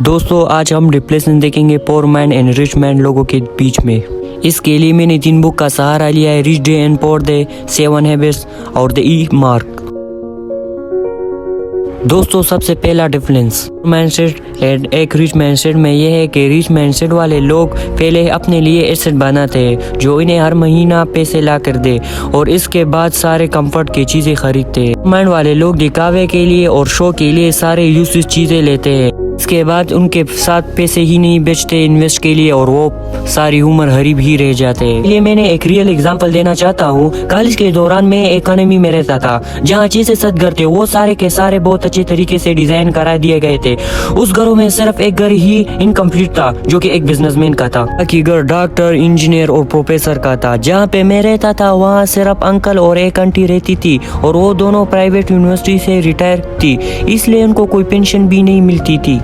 दोस्तों आज हम रिप्लेसन देखेंगे पोर मैन एंड रिच मैन लोगों के बीच में। इसके लिए मैंने 3 बुक का सहारा लिया है, rich dad and pour dad, 7 habits और द ई मार्क। दोस्तों सबसे पहला डिफरेंस माइंडसेट एंड एक रिच माइंडसेट में यह है कि रिच माइंडसेट वाले लोग पहले अपने लिए एसेट बनाते हैं जो इन्हें हर महीना पैसे ला कर दे और इसके बाद सारे कंफर्ट की चीजें खरीदते हैं। माइंड वाले लोग दिखावे के लिए और शो के लिए सारे यूजलेस चीजें लेते हैं, इसके बाद उनके साथ पैसे ही नहीं बचते इन्वेस्ट के लिए और वो सारी उम्र गरीब ही रह जाते हैं। इसलिए मैंने एक रियल एग्जांपल देना चाहता हूँ। कॉलेज के दौरान मैं इकोनॉमी में रहता था जहाँ चीजें सदघर थे, वो सारे के सारे बहुत अच्छे तरीके से डिजाइन करा दिए गए थे। उस घरों में सिर्फ एक घर ही इनकम्प्लीट था जो कि एक बिजनेसमैन का था, बाकी घर डॉक्टर, इंजीनियर और प्रोफेसर का था। जहाँ पे मैं रहता था वहाँ सिर्फ अंकल और एक आंटी रहती थी और वो दोनों प्राइवेट यूनिवर्सिटी से रिटायर थी, इसलिए उनको कोई पेंशन भी नहीं मिलती थी।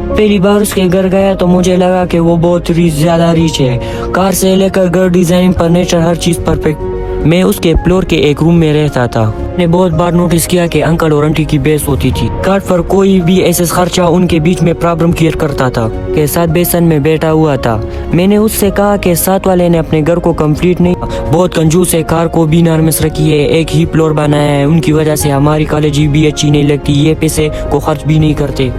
पहली बार उसके घर गया तो मुझे लगा कि वो बहुत ज्यादा रिच है, कार से लेकर घर डिजाइन, फर्नीचर, हर चीज परफेक्ट। मैं उसके फ्लोर के एक रूम में रहता था। मैंने बहुत बार नोटिस किया कि अंकल और आंटी की बहस होती थी। कार्ड पर कोई भी ऐसा खर्चा उनके बीच में प्रॉब्लम क्रिएट करता था। के साथ बेसन में बैठा हुआ था। मैंने उससे कहा कि साथ वाले ने अपने घर को कंप्लीट नहीं, बहुत कंजूस है, कार को भी नरमस रखी है, एक ही फ्लोर बनाया है, उनकी वजह से हमारी कॉलेज भी अच्छी नहीं लगती, ये पैसे को खर्च भी नहीं करते।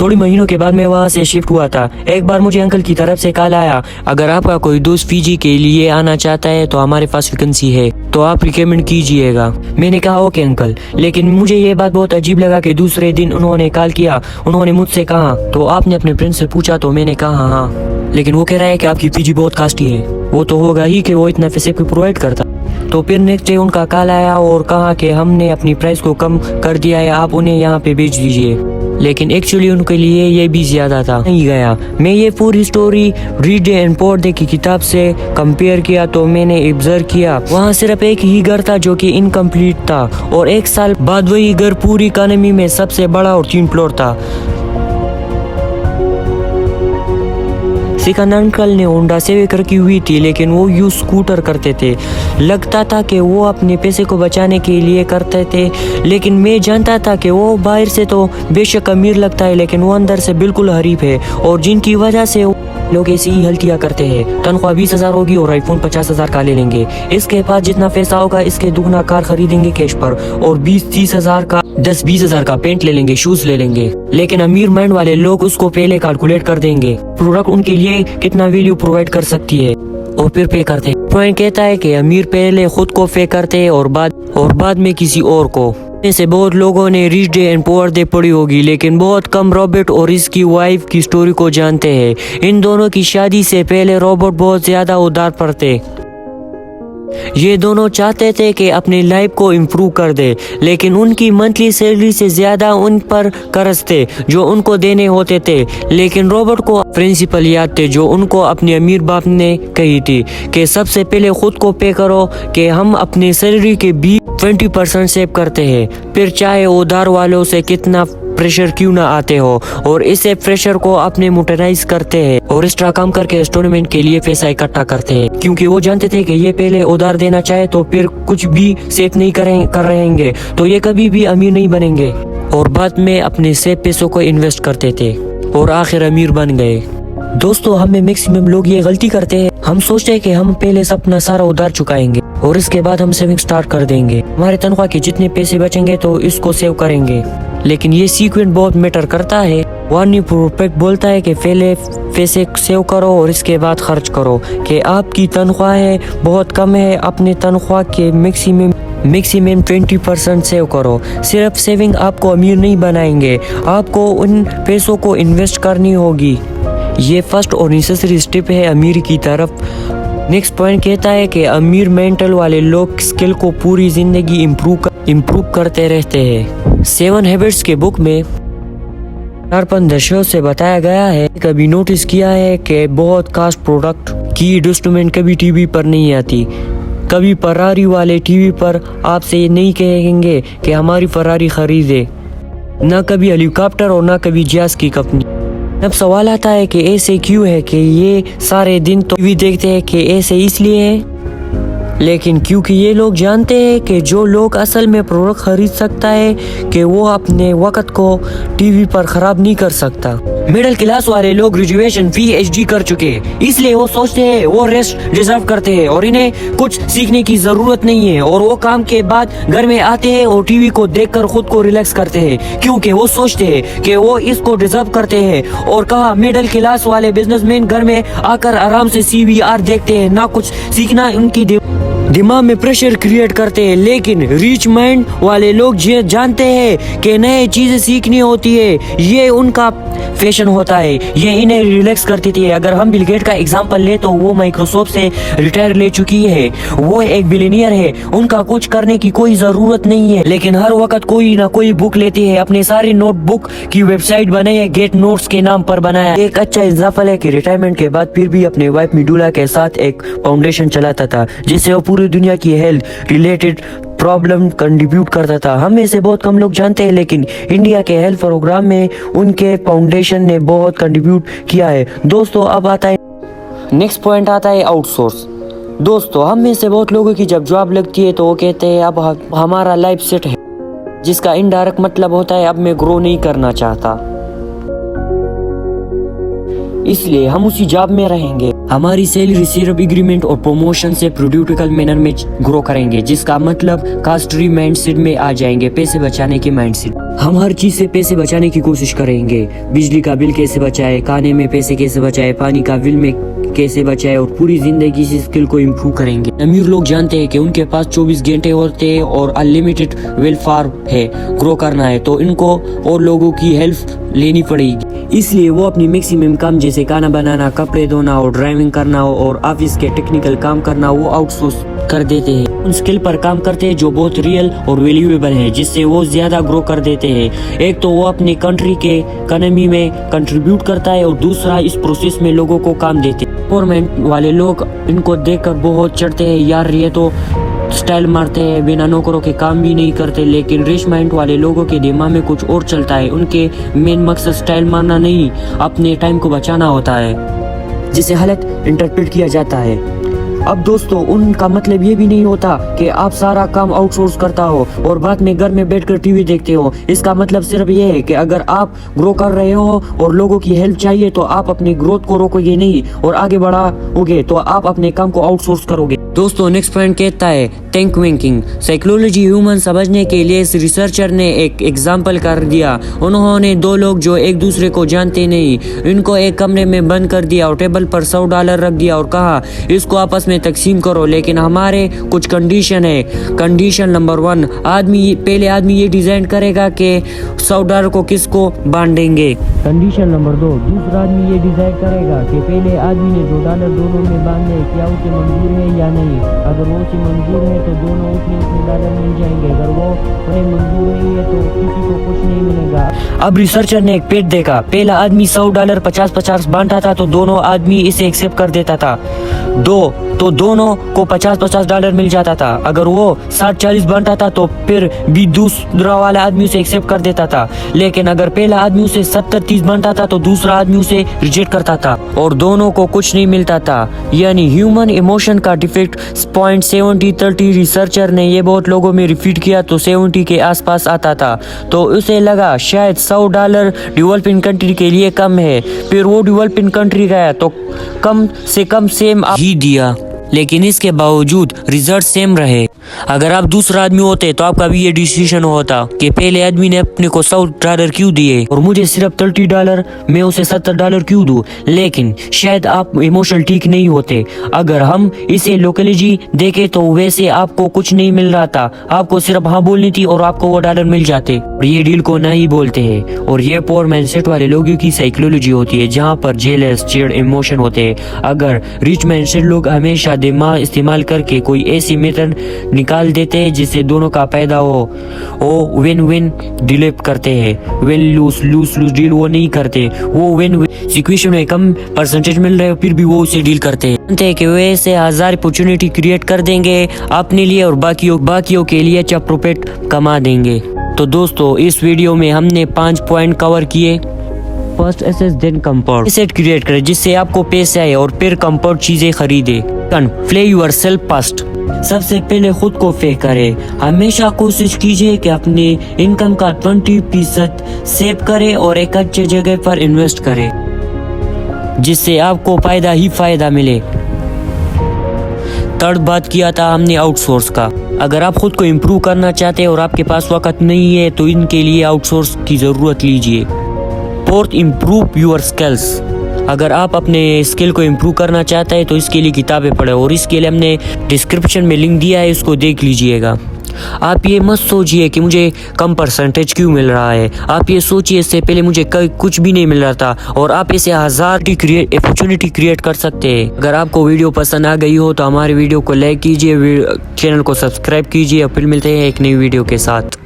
थोड़ी महीनों के बाद मैं वहाँ से शिफ्ट हुआ था। एक बार मुझे अंकल की तरफ से कॉल आया, अगर आपका कोई दोस्त फीजी के लिए आना चाहता है तो हमारे पास वैकेंसी है, तो आप रिकमेंड कीजिएगा। मैंने कहा ओके अंकल, लेकिन मुझे ये बात बहुत अजीब लगा कि दूसरे दिन उन्होंने कॉल किया। उन्होंने मुझसे कहा तो आपने अपने फ्रेंड से पूछा, तो मैंने कहा हाँ, लेकिन वो कह रहा है कि आपकी फीजी बहुत कॉस्टली है। वो तो होगा ही कि वो इतना पैसे को प्रोवाइड करता। तो फिर नेक्स्ट डे उनका कॉल आया और कहा कि हमने अपनी प्राइस को कम कर दिया है, आप उन्हें यहाँ पे भेज दीजिए। लेकिन एक्चुअली उनके लिए ये भी ज्यादा था। नहीं गया। मैं ये पूरी story rich dad and pour dad की किताब से कंपेयर किया तो मैंने ऑब्जर्व किया वहाँ सिर्फ एक ही घर था जो कि इनकम्प्लीट था और 1 साल बाद वही घर पूरी इकोनॉमी में सबसे बड़ा और 3 फ्लोर था। सिकंदर अंकल ने होंडा सिविक रखी हुई थी, लेकिन वो यूज स्कूटर करते थे। लगता था कि वो अपने पैसे को बचाने के लिए करते थे, लेकिन मैं जानता था कि वो बाहर से तो बेशक अमीर लगता है लेकिन वो अंदर से बिल्कुल गरीब है और जिनकी वजह से लोग ऐसी ही गलतियां करते हैं। तनख्वाह 20,000 होगी और आईफोन 50,000 का ले लेंगे। इसके पास जितना पैसा होगा इसके दुगना कार खरीदेंगे कैश पर और 20-30,000 का 10-20,000 का पेंट ले लेंगे, शूज ले लेंगे। लेकिन अमीर माइंड वाले लोग उसको पहले कैलकुलेट कर देंगे, प्रोडक्ट उनके लिए कितना वैल्यू प्रोवाइड कर सकती है और फिर पे करते हैं। पॉइंट कहता है कि अमीर पहले खुद को पे करते हैं और बाद में किसी और को। से बहुत लोगों ने rich dad and pour dad पढ़ी होगी, लेकिन बहुत कम रॉबर्ट और इसकी वाइफ की स्टोरी को जानते हैं। इन दोनों की शादी से पहले रॉबर्ट बहुत ज्यादा उधार पर थे। ये दोनों चाहते थे कि अपनी लाइफ को इम्प्रूव कर दे, लेकिन उनकी मंथली सैलरी से ज्यादा उन पर कर्ज थे जो उनको देने होते थे। लेकिन रॉबर्ट को प्रिंसिपल याद थे जो उनको अपने अमीर बाप ने कही थी कि सबसे पहले खुद को पे करो, कि हम अपनी सैलरी के 20% सेव करते हैं, फिर चाहे उधार वालों से कितना प्रेशर क्यों ना आते हो, और इसे प्रेशर को अपने मोटराइज करते हैं और एक्स्ट्रा काम करके इंस्टॉलमेंट के लिए पैसा इकट्ठा करते हैं, क्योंकि वो जानते थे कि ये पहले उधार देना चाहे तो फिर कुछ भी सेव नहीं कर रहेंगे तो ये कभी भी अमीर नहीं बनेंगे, और बाद में अपने सेव पैसों को इन्वेस्ट करते थे और आखिर अमीर बन गए। दोस्तों हमें मैक्सिमम लोग ये गलती करते हैं, हम सोचते हैं कि हम पहले अपना सारा उधार चुकाएंगे और इसके बाद हम सेविंग स्टार्ट कर देंगे, हमारे तनख्वाह के जितने पैसे बचेंगे तो इसको सेव करेंगे। लेकिन ये सीक्वेंस बहुत मैटर करता है। वार्नी प्रोस्पेक्ट बोलता है कि पहले पैसे सेव करो और इसके बाद खर्च करो, कि आपकी तनख्वाह बहुत कम है, अपने तनख्वाह के मैक्सिमम 20% सेव करो। सिर्फ सेविंग आपको अमीर नहीं बनाएंगे, आपको उन पैसों को इन्वेस्ट करनी होगी। ये फर्स्ट और नेसेसरी स्टेप है अमीर की तरफ। नेक्स्ट पॉइंट कहता है कि अमीर मेंटल वाले लोग स्किल को पूरी जिंदगी इम्प्रूव करते रहते हैं। 7 हैबिट्स के बुक में 4-5 दशकों से बताया गया है। कभी नोटिस किया है कि बहुत कास्ट प्रोडक्ट की एडवर्टाइजमेंट कभी टीवी पर नहीं आती। कभी फरारी वाले टीवी पर आपसे ये नहीं कहेंगे कि हमारी फरारी खरीदे, ना कभी हेलीकॉप्टर और ना कभी जहाज की कंपनी। अब सवाल आता है कि ऐसे क्यों है कि ये सारे दिन तो टीवी देखते हैं, कि ऐसे इसलिए है, लेकिन क्योंकि ये लोग जानते हैं कि जो लोग असल में प्रोडक्ट खरीद सकता है कि वो अपने वक्त को टीवी पर खराब नहीं कर सकता। मिडिल क्लास वाले लोग ग्रेजुएशन PhD कर चुके हैं, इसलिए वो सोचते हैं वो रेस्ट डिजर्व करते हैं और इन्हें कुछ सीखने की जरूरत नहीं है, और वो काम के बाद घर में आते हैं और टीवी को देखकर खुद को रिलैक्स करते हैं, क्योंकि वो सोचते हैं कि वो इसको डिजर्व करते हैं। और कहा मिडिल क्लास वाले बिजनेसमैन घर में आकर आराम से CVR देखते हैं, ना कुछ सीखना उनकी दिमाग में प्रेशर क्रिएट करते हैं। लेकिन रिच माइंड वाले लोग जानते हैं कि नए चीजें सीखनी होती है, ये उनका फैशन होता है, ये इन्हें रिलैक्स करती थी। अगर हम बिल गेट का एग्जांपल ले तो वो माइक्रोसॉफ्ट से रिटायर ले चुकी है, वो एक बिलियनियर है, उनका कुछ करने की कोई जरूरत नहीं है, लेकिन हर वक्त कोई ना कोई बुक लेती है। अपने सारी नोटबुक की वेबसाइट बनाई है, गेट नोट्स के नाम पर बनाया। एक अच्छा एग्जांपल है कि रिटायरमेंट के बाद फिर भी अपने वाइफ मिडुला के साथ एक फाउंडेशन चलाता था, जिससे वो पूरी दुनिया की हेल्थ रिलेटेड प्रॉब्लम कंट्रीब्यूट करता था। हम में से बहुत कम लोग जानते हैं, लेकिन इंडिया के हेल्थ प्रोग्राम में उनके फाउंडेशन ने बहुत कंट्रीब्यूट किया है। दोस्तों अब आता है नेक्स्ट पॉइंट, आता है आउटसोर्स। दोस्तों हम में से बहुत लोगों की जब जॉब लगती है तो वो कहते हैं अब हमारा लाइफ सेट है, जिसका इनडायरेक्ट मतलब होता है अब मैं ग्रो नहीं करना चाहता, इसलिए हम उसी जॉब में रहेंगे। हमारी सैलरी सिर्फ एग्रीमेंट और प्रमोशन से प्रोड्यूटिकल मैनर में ग्रो करेंगे, जिसका मतलब कास्टरी माइंडसेट में आ जाएंगे, पैसे बचाने के माइंडसेट। हम हर चीज से पैसे बचाने की कोशिश करेंगे, बिजली का बिल कैसे बचाए, खाने में पैसे कैसे बचाए, पानी का बिल में कैसे बचाए, और पूरी जिंदगी से स्किल को इम्प्रूव करेंगे। अमीर लोग जानते हैं कि उनके पास 24 घंटे होते हैं और अनलिमिटेड वेलफेयर है, ग्रो करना है तो इनको और लोगों की हेल्प लेनी पड़ेगी, इसलिए वो अपनी मैक्सिमम काम जैसे खाना बनाना, कपड़े धोना और ड्राइविंग करना और ऑफिस के टेक्निकल काम करना वो आउटसोर्स कर देते हैं। उन स्किल पर काम करते हैं जो बहुत रियल और वैल्यूएबल है, जिससे वो ज्यादा ग्रो कर देते हैं। एक तो वो अपनी कंट्री के इकोनॉमी में कंट्रीब्यूट करता है और दूसरा इस प्रोसेस में लोगों को काम देते हैं। गवर्नमेंट वाले लोग इनको देखकर बहुत चढ़ते हैं, यार ये तो स्टाइल मारते हैं, बिना नौकरों के काम भी नहीं करते। लेकिन रिच माइंड वाले लोगों के दिमाग में कुछ और चलता है, उनके मेन मकसद स्टाइल मारना नहीं, अपने टाइम को बचाना होता है, जिसे गलत इंटरप्रेट किया जाता है। अब दोस्तों उनका मतलब ये भी नहीं होता कि आप सारा काम आउटसोर्स करता हो और बाद में घर में बैठकर टीवी देखते हो। इसका मतलब सिर्फ ये है कि अगर आप ग्रो कर रहे हो और लोगों की हेल्प चाहिए तो आप अपनी ग्रोथ को रोकोगे नहीं और आगे बढ़ाओगे, तो आप अपने काम को आउटसोर्स करोगे। दोस्तों नेक्स्ट पॉइंट कहता है थिंक विंकिंग। साइकोलॉजी ह्यूमन समझने के लिए इस रिसर्चर ने एक एग्जाम्पल कर दिया। उन्होंने दो लोग जो एक दूसरे को जानते नहीं, इनको एक कमरे में बंद कर दिया और टेबल पर $100 रख दिया और कहा इसको आपस में तकसीम करो, लेकिन हमारे कुछ कंडीशन है। कंडीशन नंबर 1, पहले आदमी ये डिजाइन करेगा कि $100 को किसको बांटेंगे। कंडीशन नंबर 2, दूसरा आदमी ये डिसाइड करेगा कि पहले आदमी ने जो $1 दोनों में बांधे क्या उसे मंजूर है या नहीं। अगर वो उसे मंजूर है तो दोनों उसमें $1 मिल जाएंगे, अगर वो उन्हें मंजूर नहीं है तो किसी को कुछ नहीं मिलेगा। अब रिसर्चर ने एक पेट देखा, पहला आदमी $100 50-50 बांटा था तो दोनों आदमी इसे एक्सेप्ट कर देता था, तो दोनों को $50-50 मिल जाता था। अगर वो 60-40 बांटा था तो फिर भी दूसरा वाला आदमी उसे एक्सेप्ट कर देता था। लेकिन अगर पहला आदमी उसे 70-30 बांटा था तो दूसरा आदमी उसे रिजेक्ट करता था और दोनों को कुछ नहीं मिलता था। यानी ह्यूमन इमोशन का डिफेक्ट पॉइंट 70-30 रिसर्चर ने ये बहुत लोगों में रिपीट किया तो 70 के आसपास आता था, तो उसे लगा शायद $100 डेवलपिंग कंट्री के लिए कम है। फिर वो डेवलपिंग कंट्री गया तो कम से कम सेम ही दिया, लेकिन इसके बावजूद रिजल्ट सेम रहे। अगर आप दूसरा आदमी होते तो आपका भी ये डिसीजन होता कि पहले आदमी ने अपने को $100 क्यों दिए और मुझे सिर्फ $30, मैं उसे $70 क्यों दूं। लेकिन शायद आप इमोशनल ठीक नहीं होते। अगर हम इसे लोकलिटी देखें तो वैसे आपको कुछ नहीं मिल रहा था, आपको सिर्फ हाँ बोलनी थी और आपको वो $1 मिल जाते, और ये डील को नहीं बोलते हैं। और ये पोर माइंडसेट वाले लोगों की साइकोलॉजी होती है, जहाँ पर जेलस चिड़ इमोशन होते हैं। अगर रिच माइंडसेट लोग हमेशा दिमाग इस्तेमाल करके कोई ऐसी मेथड निकाल देते हैं जिससे दोनों का पैदा हो, वो विन विन डील करते हैं। Win lose lose lose deal वो नहीं करते, वो विन विन सिचुएशन में कम परसेंटेज मिल रहे हो फिर भी वो उसे डील करते हैं। जानते हैं कि वैसे 1000 अपॉर्चुनिटी क्रिएट कर देंगे अपने लिए और बाकियों के लिए अच्छा प्रॉफिट कमा देंगे। तो दोस्तों इस वीडियो में हमने 5 पॉइंट कवर किए। फर्स्ट एसेस देन कंफर्ट, एसेट क्रिएट करें जिससे आपको पैसे आए और फिर कंफर्ट चीजें खरीदे। प्ले योरसेल्फ फर्स्ट, सबसे पहले खुद को पे करें। हमेशा कोशिश कीजिए कि अपनी इनकम का 20% सेव करें और एक अच्छे जगह पर इन्वेस्ट करें, जिससे आपको फायदा ही फायदा मिले। थर्ड बात किया था हमने आउटसोर्स का। अगर आप खुद को इम्प्रूव करना चाहते हैं और आपके पास वक्त नहीं है तो इनके लिए आउटसोर्स की ज़रूरत लीजिए। Fourth, improve your skills. अगर आप अपने स्किल को इम्प्रूव करना चाहते हैं तो इसके लिए किताबें पढ़ें, और इसके लिए हमने डिस्क्रिप्शन में लिंक दिया है, उसको देख लीजिएगा। आप ये मत सोचिए कि मुझे कम परसेंटेज क्यों मिल रहा है। आप ये सोचिए इससे पहले मुझे कुछ भी नहीं मिल रहा था, और आप इसे 1000 अपॉर्चुनिटी क्रिएट कर सकते हैं। अगर आपको वीडियो पसंद आ गई हो तो हमारे वीडियो को लाइक कीजिए, चैनल को सब्सक्राइब कीजिए, और फिर मिलते हैं एक नई वीडियो के साथ।